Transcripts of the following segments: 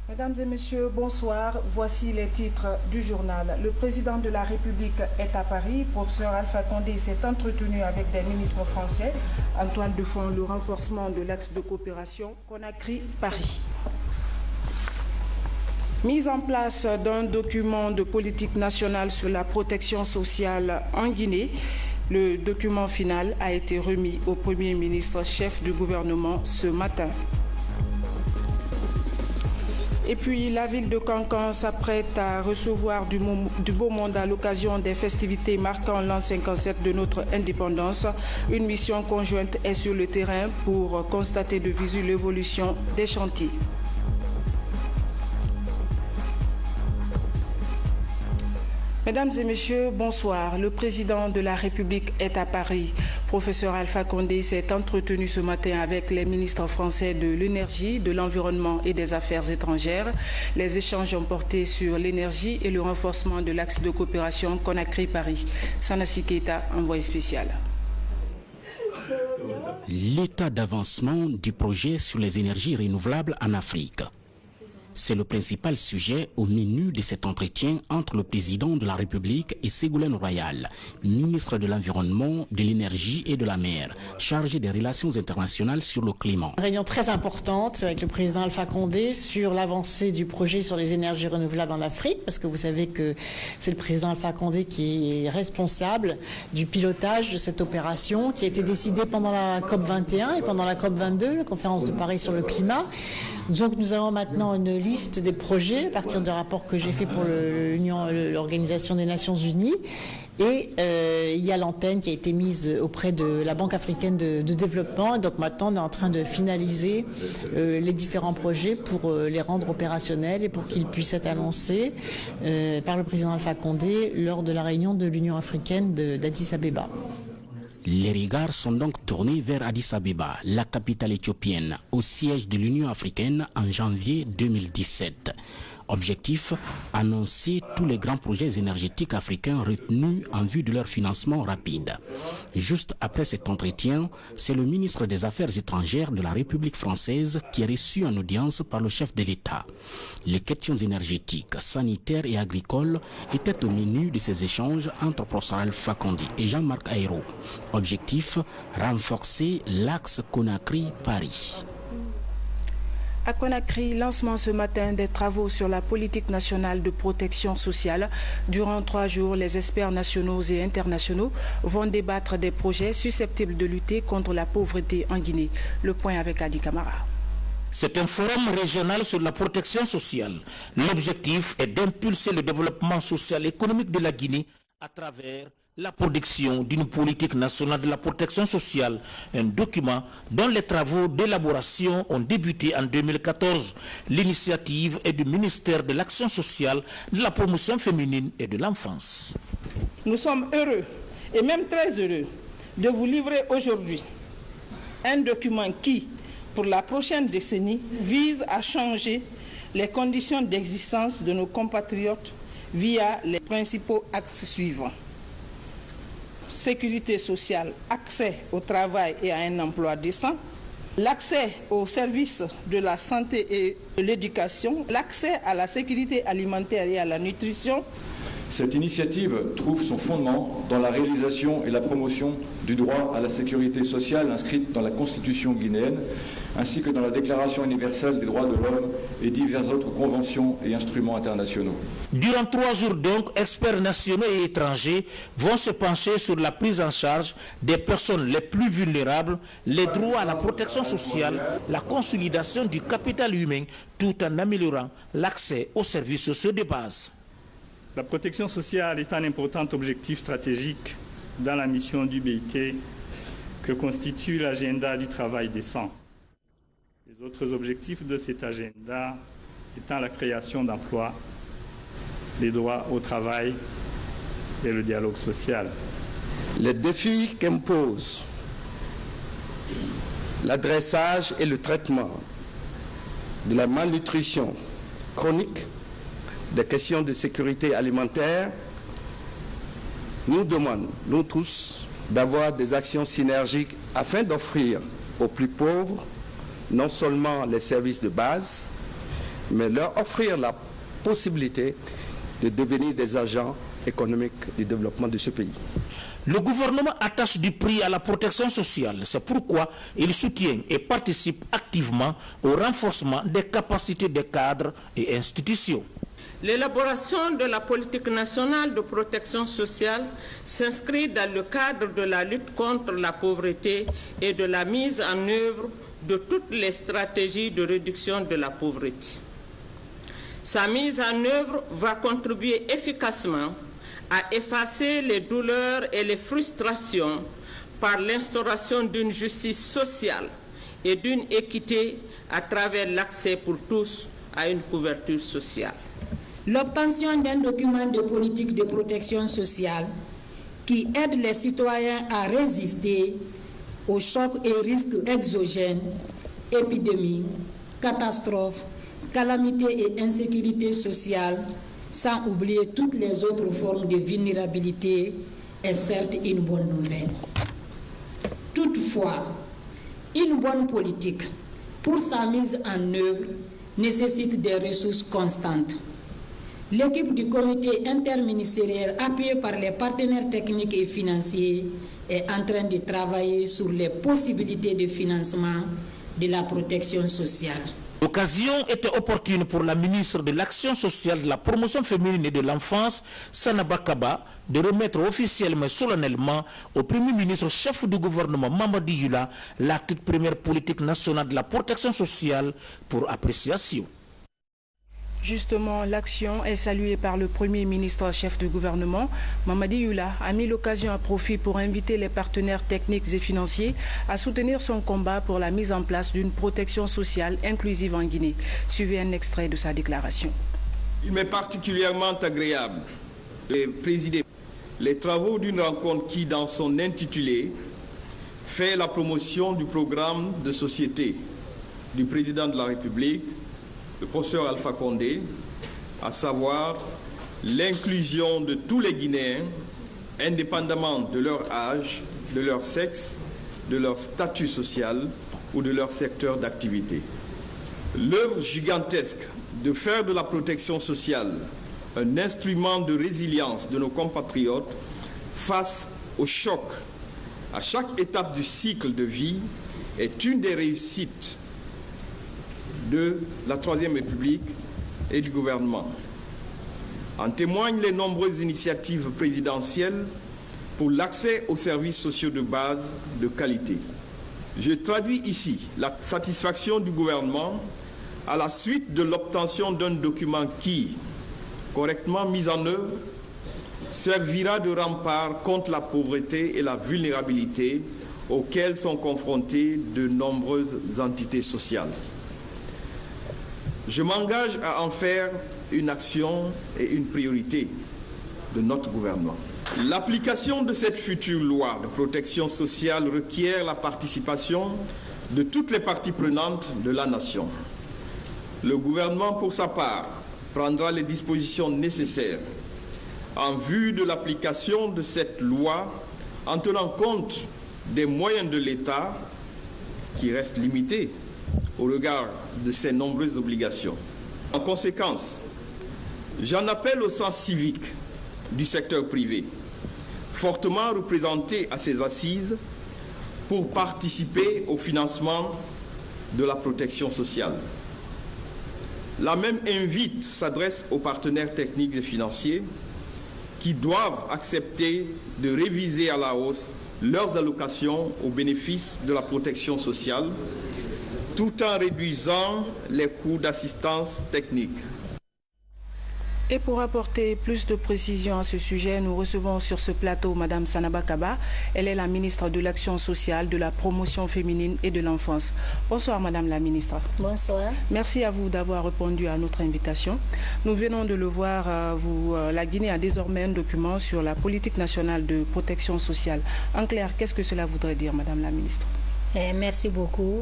Mesdames et messieurs, bonsoir. Voici les titres du journal. Le président de la République est à Paris. Professeur Alpha Condé s'est entretenu avec des ministres français. En toile de fond, le renforcement de l'axe de coopération Conakry-Paris. Mise en place d'un document de politique nationale sur la protection sociale en Guinée. Le document final a été remis au Premier ministre chef du gouvernement ce matin. Et puis, la ville de Cancan s'apprête à recevoir du beau monde à l'occasion des festivités marquant l'an 57 de notre indépendance. Une mission conjointe est sur le terrain pour constater de visu l'évolution des chantiers. Mesdames et messieurs, bonsoir. Le président de la République est à Paris. Professeur Alpha Condé s'est entretenu ce matin avec les ministres français de l'énergie, de l'environnement et des affaires étrangères. Les échanges ont porté sur l'énergie et le renforcement de l'axe de coopération Conakry-Paris. Sanassi Keita, envoyé spécial. L'état d'avancement du projet sur les énergies renouvelables en Afrique. C'est le principal sujet au menu de cet entretien entre le président de la République et Ségolène Royal, ministre de l'Environnement, de l'Énergie et de la Mer, chargé des relations internationales sur le climat. Une réunion très importante avec le président Alpha Condé sur l'avancée du projet sur les énergies renouvelables en Afrique, parce que vous savez que c'est le président Alpha Condé qui est responsable du pilotage de cette opération qui a été décidée pendant la COP21 et pendant la COP22, la conférence de Paris sur le climat. Donc nous avons maintenant une liste des projets à partir de rapports que j'ai fait pour l'Organisation des Nations Unies. Et il y a l'antenne qui a été mise auprès de la Banque africaine de développement. Et donc maintenant, on est en train de finaliser les différents projets pour les rendre opérationnels et pour qu'ils puissent être annoncés par le président Alpha Condé lors de la réunion de l'Union africaine d'Addis Abeba. Les regards sont donc tournés vers Addis Abeba, la capitale éthiopienne, au siège de l'Union africaine en janvier 2017. Objectif, annoncer tous les grands projets énergétiques africains retenus en vue de leur financement rapide. Juste après cet entretien, c'est le ministre des Affaires étrangères de la République française qui est reçu en audience par le chef de l'État. Les questions énergétiques, sanitaires et agricoles étaient au menu de ces échanges entre professeur Alpha Condé et Jean-Marc Ayrault. Objectif, renforcer l'axe Conakry-Paris. À Conakry, lancement ce matin des travaux sur la politique nationale de protection sociale. Durant 3 jours, les experts nationaux et internationaux vont débattre des projets susceptibles de lutter contre la pauvreté en Guinée. Le point avec Adi Camara. C'est un forum régional sur la protection sociale. L'objectif est d'impulser le développement social et économique de la Guinée à travers la production d'une politique nationale de la protection sociale, un document dont les travaux d'élaboration ont débuté en 2014. L'initiative est du ministère de l'Action sociale, de la promotion féminine et de l'enfance. Nous sommes heureux et même très heureux de vous livrer aujourd'hui un document qui, pour la prochaine décennie, vise à changer les conditions d'existence de nos compatriotes via les principaux axes suivants. Sécurité sociale, accès au travail et à un emploi décent, l'accès aux services de la santé et de l'éducation, l'accès à la sécurité alimentaire et à la nutrition. Cette initiative trouve son fondement dans la réalisation et la promotion du droit à la sécurité sociale inscrite dans la Constitution guinéenne, ainsi que dans la Déclaration universelle des droits de l'homme et diverses autres conventions et instruments internationaux. Durant 3 jours donc, experts nationaux et étrangers vont se pencher sur la prise en charge des personnes les plus vulnérables, les droits à la protection sociale, la consolidation du capital humain, tout en améliorant l'accès aux services sociaux de base. La protection sociale est un important objectif stratégique dans la mission du BIT que constitue l'agenda du travail décent. Les autres objectifs de cet agenda étant la création d'emplois, les droits au travail et le dialogue social. Les défis qu'imposent l'adressage et le traitement de la malnutrition chronique, des questions de sécurité alimentaire, nous demandent, nous tous, d'avoir des actions synergiques afin d'offrir aux plus pauvres non seulement les services de base, mais leur offrir la possibilité de devenir des agents économiques du développement de ce pays. Le gouvernement attache du prix à la protection sociale. C'est pourquoi il soutient et participe activement au renforcement des capacités des cadres et institutions. L'élaboration de la politique nationale de protection sociale s'inscrit dans le cadre de la lutte contre la pauvreté et de la mise en œuvre de toutes les stratégies de réduction de la pauvreté. Sa mise en œuvre va contribuer efficacement à effacer les douleurs et les frustrations par l'instauration d'une justice sociale et d'une équité à travers l'accès pour tous à une couverture sociale. L'obtention d'un document de politique de protection sociale qui aide les citoyens à résister aux chocs et risques exogènes, épidémies, catastrophes, calamités et insécurité sociale, sans oublier toutes les autres formes de vulnérabilité, est certes une bonne nouvelle. Toutefois, une bonne politique, pour sa mise en œuvre, nécessite des ressources constantes. L'équipe du comité interministériel, appuyée par les partenaires techniques et financiers, est en train de travailler sur les possibilités de financement de la protection sociale. L'occasion était opportune pour la ministre de l'Action sociale, de la promotion féminine et de l'enfance, Sanaba Kaba, de remettre officiellement et solennellement au Premier ministre chef du gouvernement Mamadi Yula la toute première politique nationale de la protection sociale pour appréciation. Justement, l'action est saluée par le Premier ministre chef du gouvernement. Mamadi Yula a mis l'occasion à profit pour inviter les partenaires techniques et financiers à soutenir son combat pour la mise en place d'une protection sociale inclusive en Guinée. Suivez un extrait de sa déclaration. Il m'est particulièrement agréable de présider les travaux d'une rencontre qui, dans son intitulé, fait la promotion du programme de société du président de la République, le professeur Alpha Condé, à savoir l'inclusion de tous les Guinéens, indépendamment de leur âge, de leur sexe, de leur statut social ou de leur secteur d'activité. L'œuvre gigantesque de faire de la protection sociale un instrument de résilience de nos compatriotes face au choc à chaque étape du cycle de vie est une des réussites de la Troisième République et du gouvernement. En témoignent les nombreuses initiatives présidentielles pour l'accès aux services sociaux de base de qualité. Je traduis ici la satisfaction du gouvernement à la suite de l'obtention d'un document qui, correctement mis en œuvre, servira de rempart contre la pauvreté et la vulnérabilité auxquelles sont confrontées de nombreuses entités sociales. Je m'engage à en faire une action et une priorité de notre gouvernement. L'application de cette future loi de protection sociale requiert la participation de toutes les parties prenantes de la nation. Le gouvernement, pour sa part, prendra les dispositions nécessaires en vue de l'application de cette loi en tenant compte des moyens de l'État qui restent limités au regard de ses nombreuses obligations. En conséquence, j'en appelle au sens civique du secteur privé, fortement représenté à ces assises, pour participer au financement de la protection sociale. La même invite s'adresse aux partenaires techniques et financiers qui doivent accepter de réviser à la hausse leurs allocations au bénéfice de la protection sociale, tout en réduisant les coûts d'assistance technique. Et pour apporter plus de précision à ce sujet, nous recevons sur ce plateau Mme Sanaba Kaba. Elle est la ministre de l'Action sociale, de la promotion féminine et de l'enfance. Bonsoir Madame la ministre. Bonsoir. Merci à vous d'avoir répondu à notre invitation. Nous venons de le voir, la Guinée a désormais un document sur la politique nationale de protection sociale. En clair, qu'est-ce que cela voudrait dire Madame la ministre? Merci beaucoup.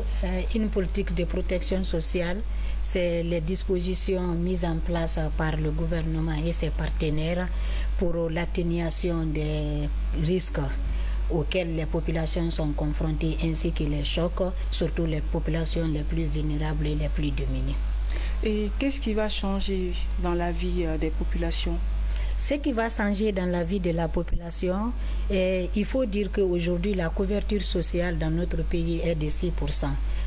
Une politique de protection sociale, c'est les dispositions mises en place par le gouvernement et ses partenaires pour l'atténuation des risques auxquels les populations sont confrontées ainsi que les chocs, surtout les populations les plus vulnérables et les plus démunies. Et qu'est-ce qui va changer dans la vie des populations? Ce qui va changer dans la vie de la population, il faut dire qu'aujourd'hui, la couverture sociale dans notre pays est de 6%.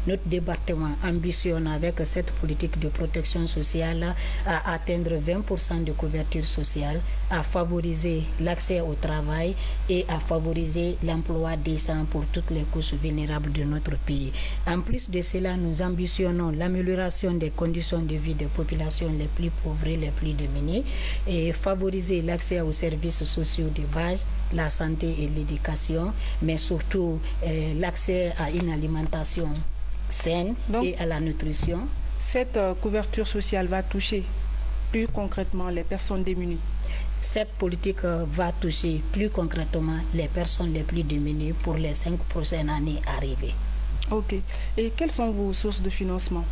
Notre département ambitionne avec cette politique de protection sociale à atteindre 20% de couverture sociale, à favoriser l'accès au travail et à favoriser l'emploi décent pour toutes les couches vulnérables de notre pays. En plus de cela, nous ambitionnons l'amélioration des conditions de vie des populations les plus pauvres et les plus démunies et favoriser l'accès aux services sociaux de base, la santé et l'éducation, mais surtout l'accès à une alimentation saine et à la nutrition. Cette couverture sociale va toucher plus concrètement les personnes démunies. Cette politique va toucher plus concrètement les personnes les plus démunies pour les 5 prochaines années arrivées. Ok. Et quelles sont vos sources de financement?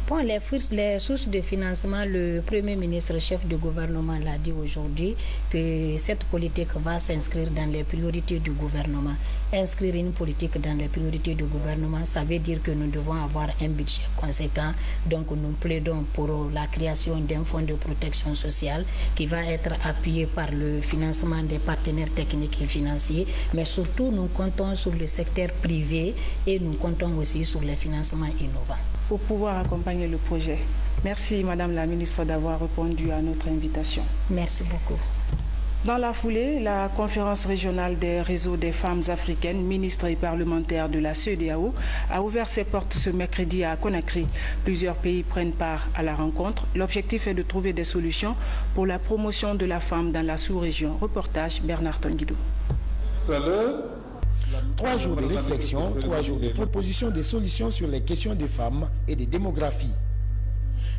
Bon, les sources de financement, le Premier ministre, chef du gouvernement, l'a dit aujourd'hui que cette politique va s'inscrire dans les priorités du gouvernement. Inscrire une politique dans les priorités du gouvernement, ça veut dire que nous devons avoir un budget conséquent. Donc nous plaidons pour la création d'un fonds de protection sociale qui va être appuyé par le financement des partenaires techniques et financiers. Mais surtout, nous comptons sur le secteur privé et nous comptons aussi sur les financements innovants. Pour pouvoir accompagner le projet. Merci Madame la Ministre d'avoir répondu à notre invitation. Merci beaucoup. Dans la foulée, la conférence régionale des réseaux des femmes africaines, ministres et parlementaires de la CEDEAO, a ouvert ses portes ce mercredi à Conakry. Plusieurs pays prennent part à la rencontre. L'objectif est de trouver des solutions pour la promotion de la femme dans la sous-région. Reportage Bernard Tonguidou. 3 jours de réflexion, 3 jours de proposition des solutions sur les questions des femmes et de démographie.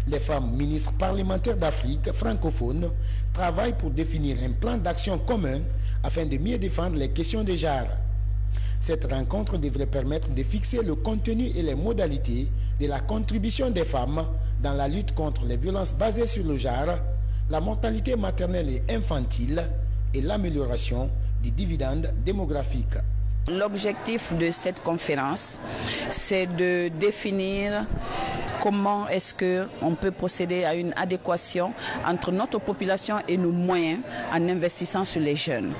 Les femmes ministres parlementaires d'Afrique francophone travaillent pour définir un plan d'action commun afin de mieux défendre les questions de genre. Cette rencontre devrait permettre de fixer le contenu et les modalités de la contribution des femmes dans la lutte contre les violences basées sur le genre, la mortalité maternelle et infantile et l'amélioration des dividendes démographiques. L'objectif de cette conférence, c'est de définir comment est-ce qu'on peut procéder à une adéquation entre notre population et nos moyens en investissant sur les jeunes.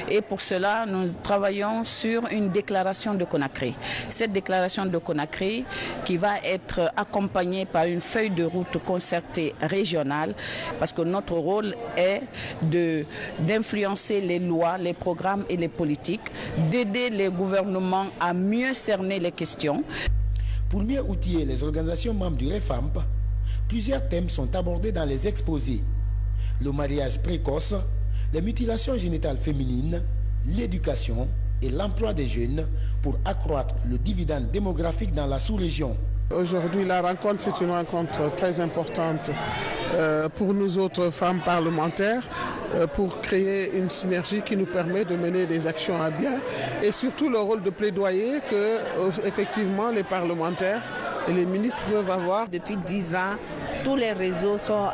Et pour cela, nous travaillons sur une déclaration de Conakry. Cette déclaration de Conakry qui va être accompagnée par une feuille de route concertée régionale, parce que notre rôle est d'influencer les lois, les programmes et les politiques, d'aider les gouvernements à mieux cerner les questions. Pour mieux outiller les organisations membres du REFAMP, plusieurs thèmes sont abordés dans les exposés. Le mariage précoce, les mutilations génitales féminines, l'éducation et l'emploi des jeunes pour accroître le dividende démographique dans la sous-région. Aujourd'hui, la rencontre, c'est une rencontre très importante pour nous autres femmes parlementaires, pour créer une synergie qui nous permet de mener des actions à bien et surtout le rôle de plaidoyer que effectivement les parlementaires et les ministres peuvent avoir. Depuis 10 ans, tous les réseaux sont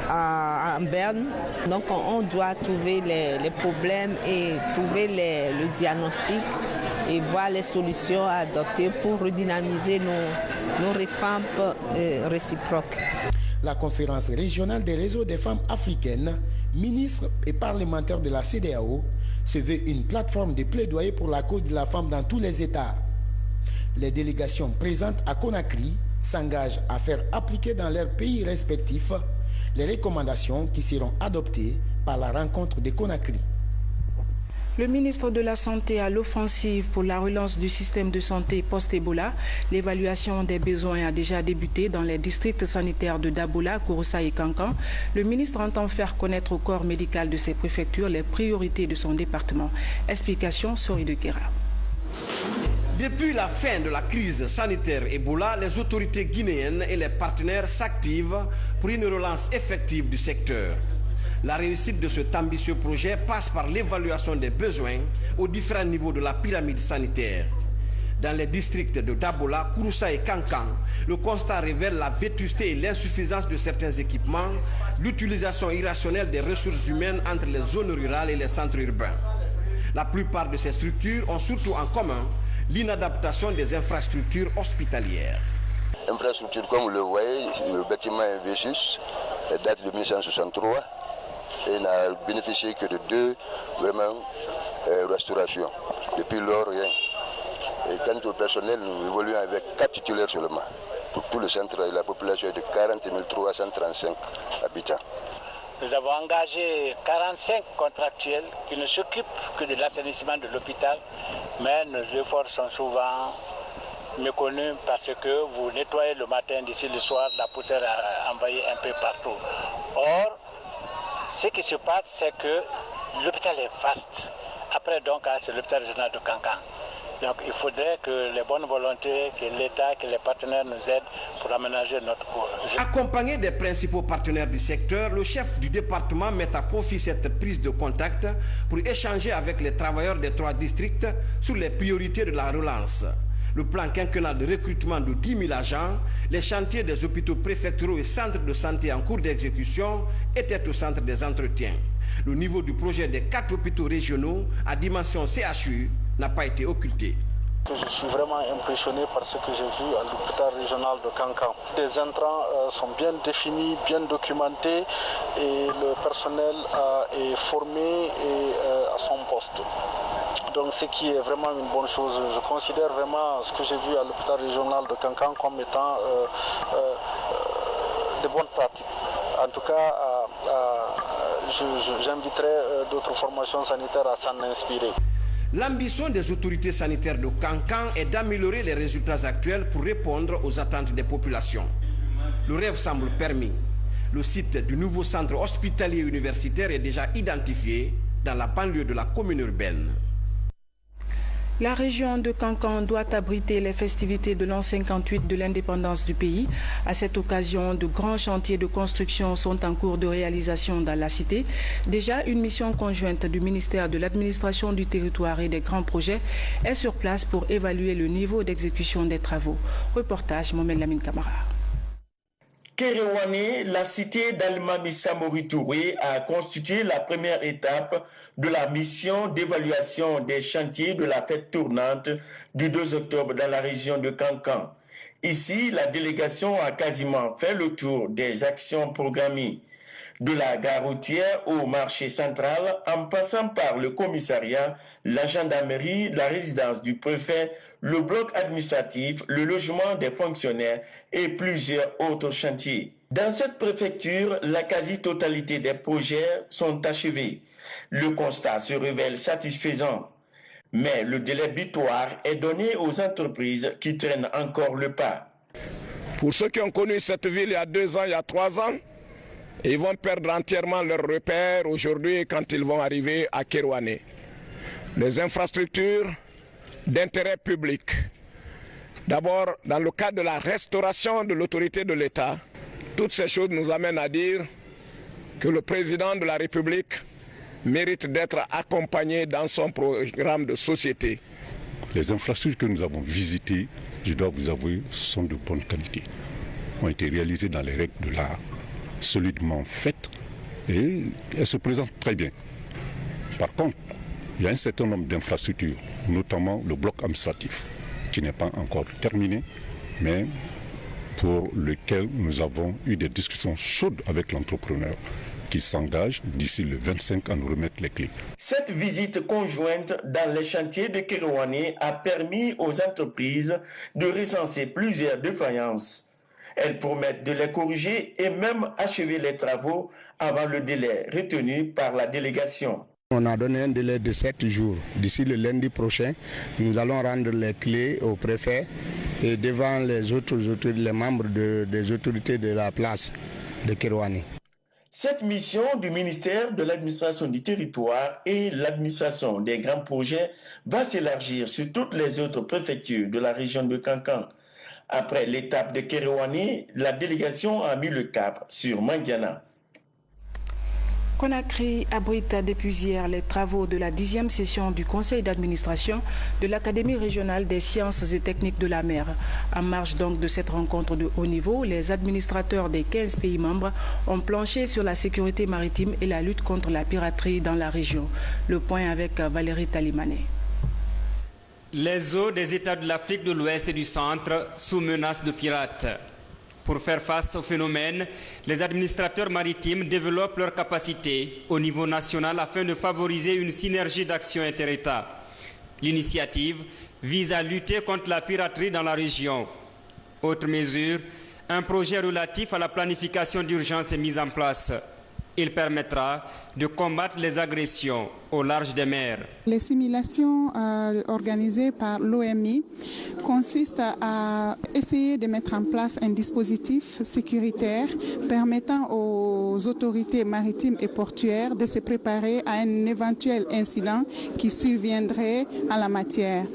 en berne, donc on doit trouver les problèmes et trouver le diagnostic et voir les solutions à adopter pour redynamiser nos REFAMP réciproques. La conférence régionale des réseaux des femmes africaines, ministres et parlementaires de la CEDEAO, se veut une plateforme de plaidoyer pour la cause de la femme dans tous les États. Les délégations présentes à Conakry s'engagent à faire appliquer dans leurs pays respectifs les recommandations qui seront adoptées par la rencontre de Conakry. Le ministre de la Santé à l'offensive pour la relance du système de santé post-Ebola. L'évaluation des besoins a déjà débuté dans les districts sanitaires de Dabola, Kouroussa et Kankan. Le ministre entend faire connaître au corps médical de ses préfectures les priorités de son département. Explication, Sori de Kera. Depuis la fin de la crise sanitaire Ebola, les autorités guinéennes et les partenaires s'activent pour une relance effective du secteur. La réussite de cet ambitieux projet passe par l'évaluation des besoins aux différents niveaux de la pyramide sanitaire. Dans les districts de Dabola, Kouroussa et Kankan, le constat révèle la vétusté et l'insuffisance de certains équipements, l'utilisation irrationnelle des ressources humaines entre les zones rurales et les centres urbains. La plupart de ces structures ont surtout en commun l'inadaptation des infrastructures hospitalières. Infrastructure, comme vous le voyez, le bâtiment Vessus date de 1963 et n'a bénéficié que de 2 restaurations. Depuis lors, rien. Et quant au personnel, nous évoluons avec 4 titulaires seulement. Pour tout le centre, la population est de 40 335 habitants. Nous avons engagé 45 contractuels qui ne s'occupent que de l'assainissement de l'hôpital, mais nos efforts sont souvent méconnus parce que vous nettoyez le matin, d'ici le soir, la poussière a envahi un peu partout. Or, ce qui se passe, c'est que l'hôpital est vaste. Après, donc, c'est l'hôpital régional de Kankan. Donc, il faudrait que les bonnes volontés, que l'État, que les partenaires nous aident pour aménager notre cours. Accompagné des principaux partenaires du secteur, le chef du département met à profit cette prise de contact pour échanger avec les travailleurs des 3 districts sur les priorités de la relance. Le plan quinquennal de recrutement de 10 000 agents, les chantiers des hôpitaux préfectoraux et centres de santé en cours d'exécution étaient au centre des entretiens. Le niveau du projet des 4 hôpitaux régionaux à dimension CHU n'a pas été occulté. Je suis vraiment impressionné par ce que j'ai vu à l'hôpital régional de Kankan. Les intrants sont bien définis, bien documentés et le personnel est formé à son poste. Donc ce qui est vraiment une bonne chose. Je considère vraiment ce que j'ai vu à l'hôpital régional de Kankan comme étant de bonnes pratiques. En tout cas, j'inviterai d'autres formations sanitaires à s'en inspirer. L'ambition des autorités sanitaires de Kankan est d'améliorer les résultats actuels pour répondre aux attentes des populations. Le rêve semble permis. Le site du nouveau centre hospitalier universitaire est déjà identifié dans la banlieue de la commune urbaine. La région de Kankan doit abriter les festivités de l'an 58 de l'indépendance du pays. À cette occasion, de grands chantiers de construction sont en cours de réalisation dans la cité. Déjà, une mission conjointe du ministère de l'administration du territoire et des grands projets est sur place pour évaluer le niveau d'exécution des travaux. Reportage Mohamed Lamine Camara. Kéréouané, la cité d'Almami Samori Touré a constitué la première étape de la mission d'évaluation des chantiers de la fête tournante du 2 octobre dans la région de Kankan. Ici, la délégation a quasiment fait le tour des actions programmées. De la gare routière au marché central, en passant par le commissariat, la gendarmerie, la résidence du préfet, le bloc administratif, le logement des fonctionnaires et plusieurs autres chantiers. Dans cette préfecture, la quasi-totalité des projets sont achevés. Le constat se révèle satisfaisant. Mais le délai butoir est donné aux entreprises qui traînent encore le pas. Pour ceux qui ont connu cette ville il y a 2 ans, il y a 3 ans, ils vont perdre entièrement leurs repères aujourd'hui quand ils vont arriver à Kéréouané. Les infrastructures d'intérêt public. D'abord, dans le cadre de la restauration de l'autorité de l'État, toutes ces choses nous amènent à dire que le président de la République mérite d'être accompagné dans son programme de société. Les infrastructures que nous avons visitées, je dois vous avouer, sont de bonne qualité. Ont été réalisées dans les règles de l'art, solidement faites, et elles se présentent très bien. Par contre, il y a un certain nombre d'infrastructures, notamment le bloc administratif, qui n'est pas encore terminé, mais pour lequel nous avons eu des discussions chaudes avec l'entrepreneur, qui s'engage d'ici le 25 à nous remettre les clés. Cette visite conjointe dans les chantiers de Kéréouané a permis aux entreprises de recenser plusieurs défaillances. Elles promettent de les corriger et même achever les travaux avant le délai retenu par la délégation. On a donné un délai de 7 jours. D'ici le lundi prochain, nous allons rendre les clés au préfet et devant les autres autorités, les membres des autorités de la place de Kéréouané. Cette mission du ministère de l'administration du territoire et l'administration des grands projets va s'élargir sur toutes les autres préfectures de la région de Kankan. Après l'étape de Kéréouané, la délégation a mis le cap sur Mandiana. Conakry abrite depuis hier les travaux de la 10e session du conseil d'administration de l'Académie régionale des sciences et techniques de la mer. En marge donc de cette rencontre de haut niveau, les administrateurs des 15 pays membres ont planché sur la sécurité maritime et la lutte contre la piraterie dans la région. Le point avec Valérie Talimané. Les eaux des États de l'Afrique de l'Ouest et du Centre sous menace de pirates. Pour faire face au phénomène, les administrateurs maritimes développent leurs capacités au niveau national afin de favoriser une synergie d'action inter-États. L'initiative vise à lutter contre la piraterie dans la région. Autre mesure, un projet relatif à la planification d'urgence est mis en place. Il permettra de combattre les agressions au large des mers. Les simulations organisées par l'OMI consistent à essayer de mettre en place un dispositif sécuritaire permettant aux autorités maritimes et portuaires de se préparer à un éventuel incident qui surviendrait en la matière.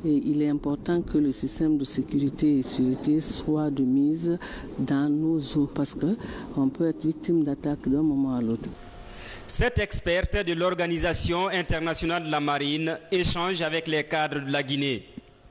Et il est important que le système de sécurité et sûreté soit de mise dans nos eaux parce qu'on peut être victime d'attaques d'un moment à l'autre. Cette experte de l'Organisation internationale de la marine échange avec les cadres de la Guinée.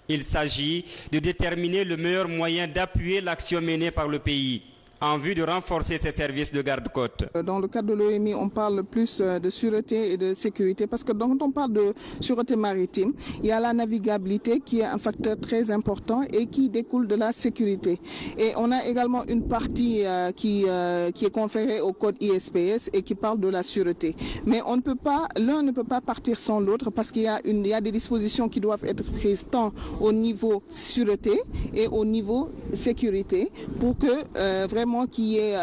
Il s'agit de déterminer le meilleur moyen d'appuyer l'action menée par le pays en vue de renforcer ses services de garde-côte. Dans le cadre de l'OMI, on parle plus de sûreté et de sécurité parce que quand on parle de sûreté maritime, il y a la navigabilité qui est un facteur très important et qui découle de la sécurité. Et on a également une partie qui est conférée au code ISPS et qui parle de la sûreté. Mais on ne peut pas, l'un ne peut pas partir sans l'autre parce qu'il y a des dispositions qui doivent être prises tant au niveau sûreté et au niveau sécurité pour que vraiment qu'il y ait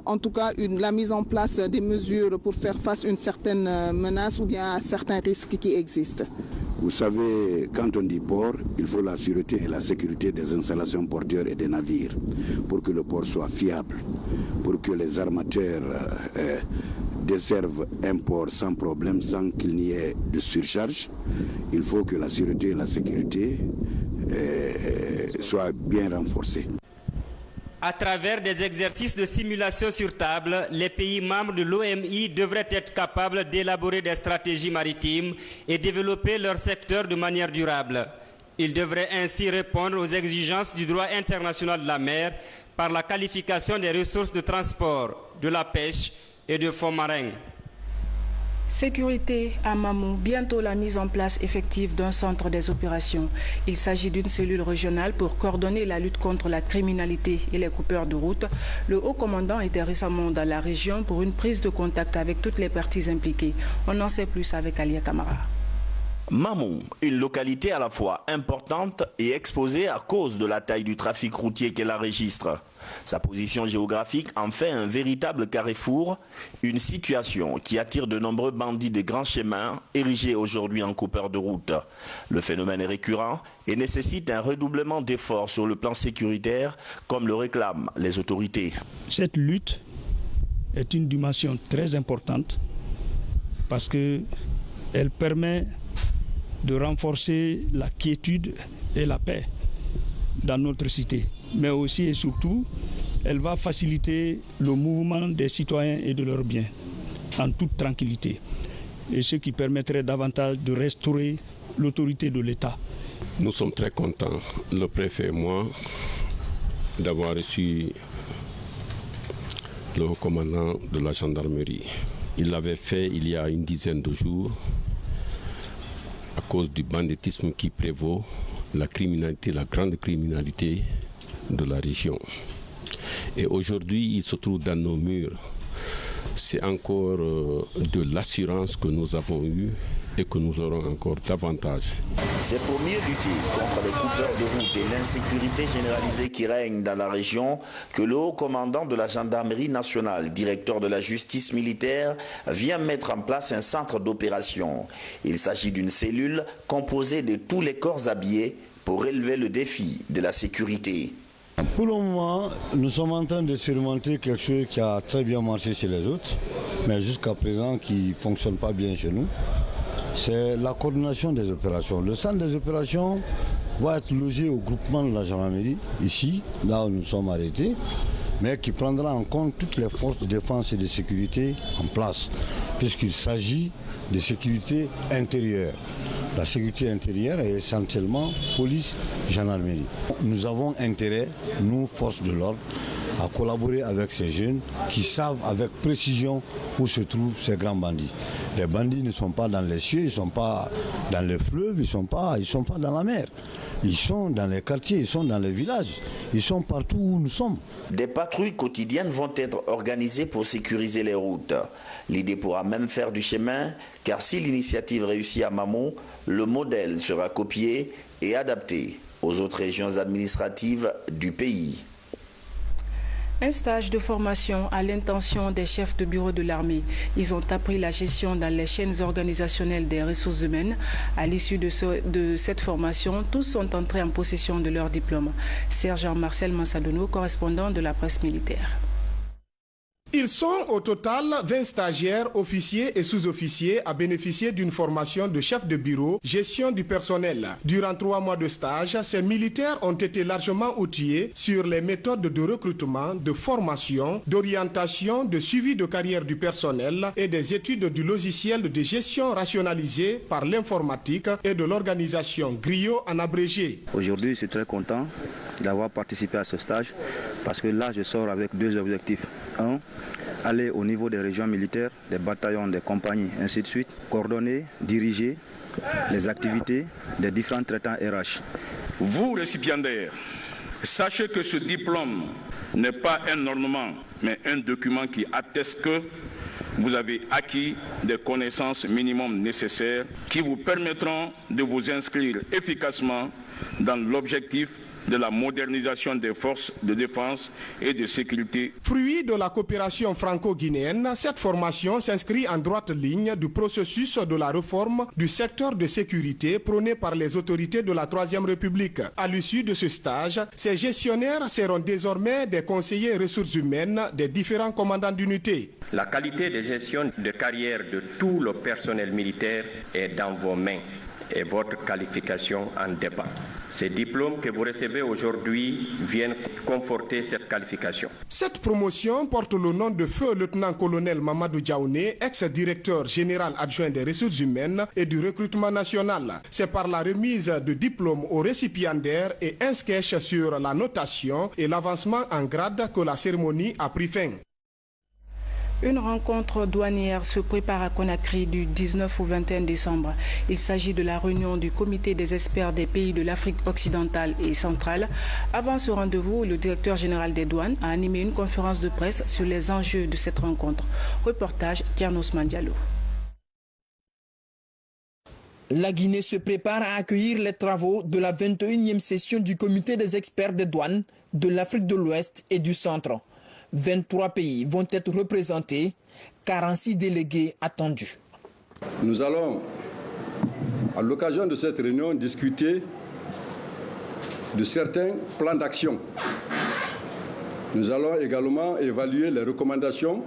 en tout cas la mise en place des mesures pour faire face à une certaine menace ou bien à certains risques qui existent. Vous savez, quand on dit port, il faut la sûreté et la sécurité des installations portuaires et des navires pour que le port soit fiable, pour que les armateurs desservent un port sans problème, sans qu'il n'y ait de surcharge. Il faut que la sûreté et la sécurité soient bien renforcées. À travers des exercices de simulation sur table, les pays membres de l'OMI devraient être capables d'élaborer des stratégies maritimes et développer leur secteur de manière durable. Ils devraient ainsi répondre aux exigences du droit international de la mer par la qualification des ressources de transport, de la pêche et de fonds marins. Sécurité à Mamou, bientôt la mise en place effective d'un centre des opérations. Il s'agit d'une cellule régionale pour coordonner la lutte contre la criminalité et les coupeurs de route. Le haut commandant était récemment dans la région pour une prise de contact avec toutes les parties impliquées. On en sait plus avec Alia Kamara. Mamou, une localité à la fois importante et exposée à cause de la taille du trafic routier qu'elle enregistre. Sa position géographique en fait un véritable carrefour, une situation qui attire de nombreux bandits de grands chemins érigés aujourd'hui en coupeurs de route. Le phénomène est récurrent et nécessite un redoublement d'efforts sur le plan sécuritaire, comme le réclament les autorités. Cette lutte est une dimension très importante parce qu'elle permet de renforcer la quiétude et la paix dans notre cité. Mais aussi et surtout, elle va faciliter le mouvement des citoyens et de leurs biens en toute tranquillité. Et ce qui permettrait davantage de restaurer l'autorité de l'État. Nous sommes très contents, le préfet et moi, d'avoir reçu le commandant de la gendarmerie. Il l'avait fait il y a une dizaine de jours. À cause du banditisme qui prévaut, la criminalité, la grande criminalité de la région. Et aujourd'hui, il se trouve dans nos murs. C'est encore de l'assurance que nous avons eue et que nous aurons encore davantage. C'est pour mieux lutter contre les coupeurs de route et l'insécurité généralisée qui règne dans la région que le haut commandant de la gendarmerie nationale, directeur de la justice militaire, vient mettre en place un centre d'opération. Il s'agit d'une cellule composée de tous les corps habillés pour relever le défi de la sécurité. Pour le moment, nous sommes en train de surmonter quelque chose qui a très bien marché chez les autres, mais jusqu'à présent qui ne fonctionne pas bien chez nous. C'est la coordination des opérations. Le centre des opérations va être logé au groupement de la gendarmerie, ici, là où nous sommes arrêtés. mais qui prendra en compte toutes les forces de défense et de sécurité en place, puisqu'il s'agit de sécurité intérieure. La sécurité intérieure est essentiellement police, gendarmerie. Nous avons intérêt, nous, forces de l'ordre, à collaborer avec ces jeunes qui savent avec précision où se trouvent ces grands bandits. Les bandits ne sont pas dans les cieux, ils ne sont pas dans les fleuves, ils ne sont pas dans la mer. Ils sont dans les quartiers, ils sont dans les villages, ils sont partout où nous sommes. Des patrouilles quotidiennes vont être organisées pour sécuriser les routes. L'idée pourra même faire du chemin, car si l'initiative réussit à Mamou, le modèle sera copié et adapté aux autres régions administratives du pays. Un stage de formation à l'intention des chefs de bureau de l'armée. Ils ont appris la gestion dans les chaînes organisationnelles des ressources humaines. À l'issue de cette formation, tous sont entrés en possession de leur diplôme. Sergent Marcel Mansadono, correspondant de la presse militaire. Ils sont au total 20 stagiaires, officiers et sous-officiers à bénéficier d'une formation de chef de bureau, gestion du personnel. Durant 3 mois de stage, ces militaires ont été largement outillés sur les méthodes de recrutement, de formation, d'orientation, de suivi de carrière du personnel et des études du logiciel de gestion rationalisé par l'informatique et de l'organisation Griot en abrégé. Aujourd'hui, je suis très content d'avoir participé à ce stage parce que là, je sors avec 2 objectifs. Un, aller au niveau des régions militaires, des bataillons, des compagnies, ainsi de suite, coordonner, diriger les activités des différents traitants RH. Vous, récipiendaires, sachez que ce diplôme n'est pas un ornement, mais un document qui atteste que vous avez acquis des connaissances minimum nécessaires qui vous permettront de vous inscrire efficacement dans l'objectif de la modernisation des forces de défense et de sécurité. Fruit de la coopération franco-guinéenne, cette formation s'inscrit en droite ligne du processus de la réforme du secteur de sécurité prôné par les autorités de la Troisième République. À l'issue de ce stage, ces gestionnaires seront désormais des conseillers ressources humaines des différents commandants d'unité. La qualité de gestion de carrière de tout le personnel militaire est dans vos mains et votre qualification en dépend. Ces diplômes que vous recevez aujourd'hui viennent conforter cette qualification. Cette promotion porte le nom de feu lieutenant-colonel Mamadou Diaouné, ex-directeur général adjoint des ressources humaines et du recrutement national. C'est par la remise de diplômes aux récipiendaires et un sketch sur la notation et l'avancement en grade que la cérémonie a pris fin. Une rencontre douanière se prépare à Conakry du 19 au 21 décembre. Il s'agit de la réunion du comité des experts des pays de l'Afrique occidentale et centrale. Avant ce rendez-vous, le directeur général des douanes a animé une conférence de presse sur les enjeux de cette rencontre. Reportage Thiernos Mandialo. La Guinée se prépare à accueillir les travaux de la 21e session du comité des experts des douanes de l'Afrique de l'Ouest et du Centre. 23 pays vont être représentés, 46 délégués attendus. Nous allons, à l'occasion de cette réunion, discuter de certains plans d'action. Nous allons également évaluer les recommandations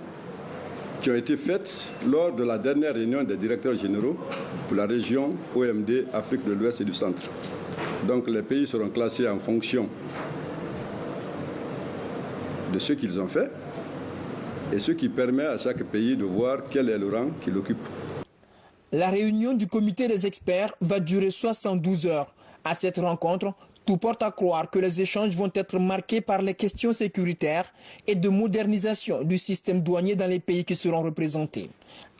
qui ont été faites lors de la dernière réunion des directeurs généraux pour la région OMD, Afrique de l'Ouest et du Centre. Donc les pays seront classés en fonction de ce qu'ils ont fait et ce qui permet à chaque pays de voir quel est le rang qu'il occupe. La réunion du comité des experts va durer 72 heures. À cette rencontre, tout porte à croire que les échanges vont être marqués par les questions sécuritaires et de modernisation du système douanier dans les pays qui seront représentés.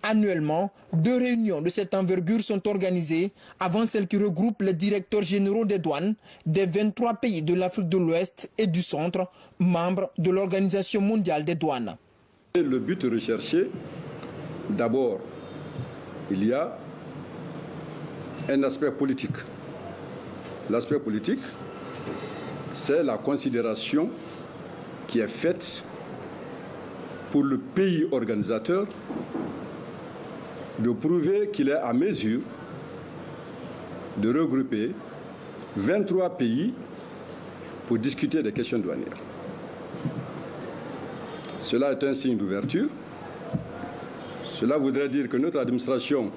Annuellement, 2 réunions de cette envergure sont organisées avant celle qui regroupe les directeurs généraux des douanes des 23 pays de l'Afrique de l'Ouest et du Centre, membres de l'Organisation mondiale des douanes. Le but recherché, d'abord, il y a un aspect politique. L'aspect politique, c'est la considération qui est faite pour le pays organisateur de prouver qu'il est à mesure de regrouper 23 pays pour discuter des questions douanières. Cela est un signe d'ouverture. Cela voudrait dire que notre administration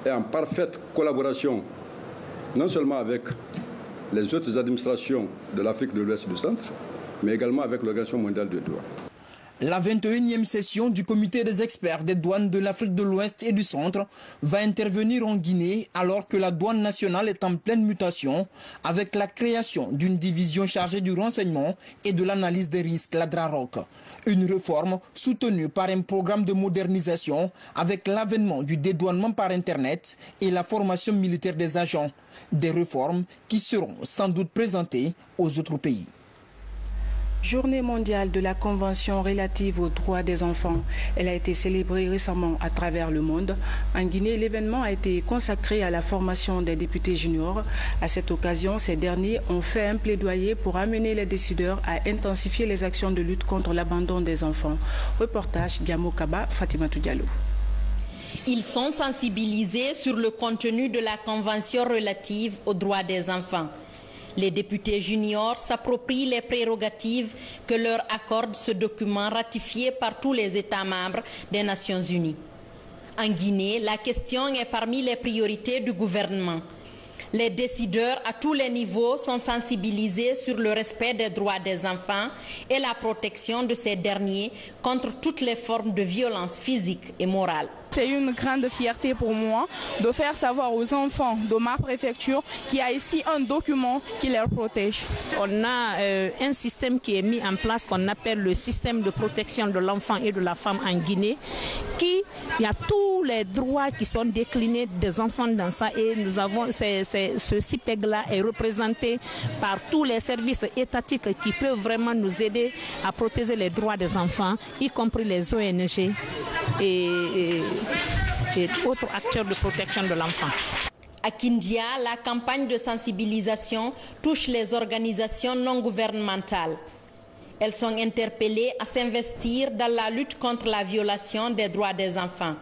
est en parfaite collaboration non seulement avec les autres administrations de l'Afrique de l'Ouest et du Centre, mais également avec l'Organisation mondiale du droit. La 21e session du comité des experts des douanes de l'Afrique de l'Ouest et du Centre va intervenir en Guinée alors que la douane nationale est en pleine mutation avec la création d'une division chargée du renseignement et de l'analyse des risques, la DRAROC. Une réforme soutenue par un programme de modernisation avec l'avènement du dédouanement par Internet et la formation militaire des agents. Des réformes qui seront sans doute présentées aux autres pays. Journée mondiale de la Convention relative aux droits des enfants. Elle a été célébrée récemment à travers le monde. En Guinée, l'événement a été consacré à la formation des députés juniors. À cette occasion, ces derniers ont fait un plaidoyer pour amener les décideurs à intensifier les actions de lutte contre l'abandon des enfants. Reportage Gamo Kaba, Fatimatou Diallo. Ils sont sensibilisés sur le contenu de la Convention relative aux droits des enfants. Les députés juniors s'approprient les prérogatives que leur accorde ce document ratifié par tous les États membres des Nations Unies. En Guinée, la question est parmi les priorités du gouvernement. Les décideurs à tous les niveaux sont sensibilisés sur le respect des droits des enfants et la protection de ces derniers contre toutes les formes de violence physique et morale. C'est une grande fierté pour moi de faire savoir aux enfants de ma préfecture qu'il y a ici un document qui les protège. On a un système qui est mis en place qu'on appelle le système de protection de l'enfant et de la femme en Guinée, il y a tous les droits qui sont déclinés des enfants dans ça et nous avons ce CIPEG-là est représenté par tous les services étatiques qui peuvent vraiment nous aider à protéger les droits des enfants, y compris les ONG et autres acteurs de protection de l'enfant. À Kindia, la campagne de sensibilisation touche les organisations non gouvernementales. Elles sont interpellées à s'investir dans la lutte contre la violation des droits des enfants.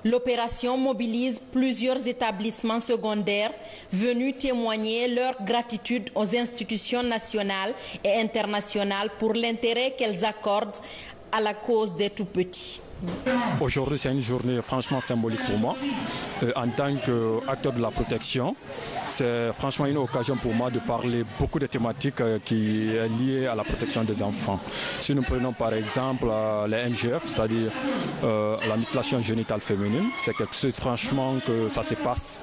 L'opération mobilise plusieurs établissements secondaires venus témoigner leur gratitude aux institutions nationales et internationales pour l'intérêt qu'elles accordent à la cause des tout-petits. Aujourd'hui, c'est une journée franchement symbolique pour moi. En tant qu'acteur de la protection, c'est franchement une occasion pour moi de parler beaucoup de thématiques qui sont liées à la protection des enfants. Si nous prenons par exemple les MGF, c'est-à-dire la mutilation génitale féminine, c'est quelque chose franchement que ça se passe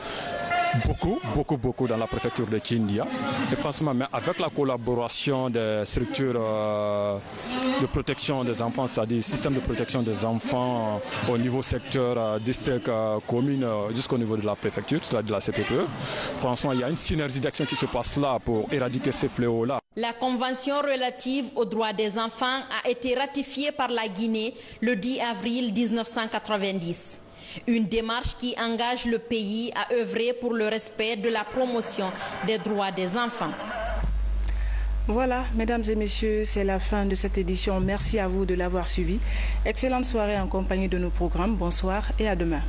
beaucoup dans la préfecture de Kindia. Et franchement, mais avec la collaboration des structures de protection des enfants, c'est-à-dire système de protection des enfants au niveau secteur, district, commune, jusqu'au niveau de la préfecture, c'est-à-dire de la CPPE, franchement, il y a une synergie d'action qui se passe là pour éradiquer ces fléaux-là. La Convention relative aux droits des enfants a été ratifiée par la Guinée le 10 avril 1990. Une démarche qui engage le pays à œuvrer pour le respect de la promotion des droits des enfants. Voilà, mesdames et messieurs, c'est la fin de cette édition. Merci à vous de l'avoir suivi. Excellente soirée en compagnie de nos programmes. Bonsoir et à demain.